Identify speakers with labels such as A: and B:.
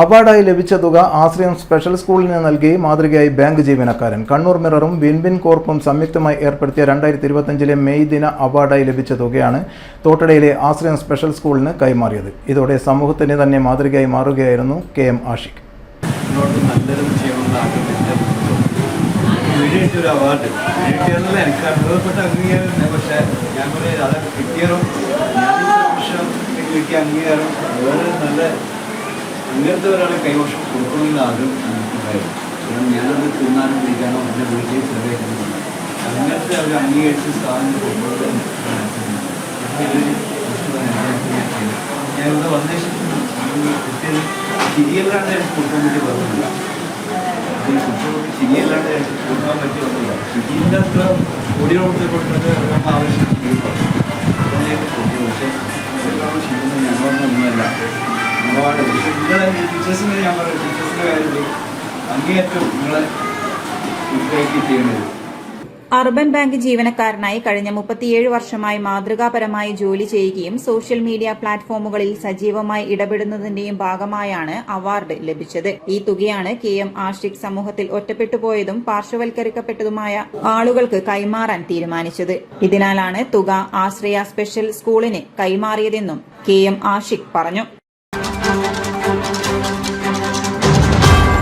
A: അവാർഡായി ലഭിച്ച തുക ആശ്രയം സ്പെഷ്യൽ സ്കൂളിന് നൽകി മാതൃകയായി ബാങ്ക് ജീവനക്കാരൻ. കണ്ണൂർ മിററും വിൻവിൻ കോർപ്പും സംയുക്തമായി ഏർപ്പെടുത്തിയ 2025 മെയ് ദിന അവാർഡായി ലഭിച്ച തുകയാണ് തോട്ടടയിലെ ആശ്രയം സ്പെഷ്യൽ സ്കൂളിന് കൈമാറിയത്. ഇതോടെ സമൂഹത്തിന് തന്നെ മാതൃകയായി മാറുകയായിരുന്നു KM ആഷിഖ്.
B: ഒരു അവാർഡ് കിട്ടിയെന്നുള്ള എനിക്ക് അനുഭവപ്പെട്ട അംഗീകാരം. പക്ഷേ ഞാൻ പറയും അത് കിട്ടിയതും കിട്ടിയ അംഗീകാരം വളരെ നല്ല അങ്ങനത്തെ ഒരാളെ കൈവശം കൊടുക്കണമെന്ന് ആഗ്രഹം എനിക്കുണ്ടായിരുന്നു. കാരണം ഞാനത് തിന്നാനും വിളിക്കാനോ എൻ്റെ വീട്ടിൽ ചെലവഴിക്കുന്നു അങ്ങനത്തെ അവർ അംഗീകരിച്ച് സ്ഥാനം കൊടുക്കുന്നത് ഞാനിവിടെ വന്നേശത്തിന് കിട്ടിയത് ചിരിയല്ലാണ്ട് എനിക്ക് കൊടുക്കാൻ വേണ്ടി പറഞ്ഞില്ല. കുട്ടികൾക്ക് ചിരിയല്ലാണ്ട് എനിക്ക് കൊടുക്കാൻ പറ്റി വന്നില്ല. ചിരിൻ്റെ അത്ര ഓടിയോടത്ത് കൊടുക്കുന്നത് നമ്മൾ ആവശ്യം കൊടുക്കും. പക്ഷേ ചിരിക്കുന്നത് ഞങ്ങളൊന്നൊന്നുമല്ല. ഒരുപാട് നിങ്ങളെ ടീച്ചേഴ്സിനെ ഞാൻ പറയും, ടീച്ചേഴ്സിൻ്റെ കാര്യത്തിൽ അങ്ങേയറ്റം നിങ്ങളെ ഫീഡ്ബാക്ക് ചെയ്യേണ്ടത്.
C: അർബൻ ബാങ്ക് ജീവനക്കാരനായി കഴിഞ്ഞ 37 വർഷമായി മാതൃകാപരമായി ജോലി ചെയ്യുകയും സോഷ്യൽ മീഡിയ പ്ലാറ്റ്ഫോമുകളിൽ സജീവമായി ഇടപെടുന്നതിന്റെയും ഭാഗമായാണ് അവാർഡ് ലഭിച്ചത്. ഈ തുകയാണ് KM ആഷിഖ് സമൂഹത്തിൽ ഒറ്റപ്പെട്ടുപോയതും പാർശ്വവൽക്കരിക്കപ്പെട്ടതുമായ ആളുകൾക്ക് കൈമാറാൻ തീരുമാനിച്ചത്. ഇതിനാലാണ് തുക ആശ്രയ സ്പെഷ്യൽ സ്കൂളിന് കൈമാറിയതെന്നും KM ആഷിഖ് പറഞ്ഞു.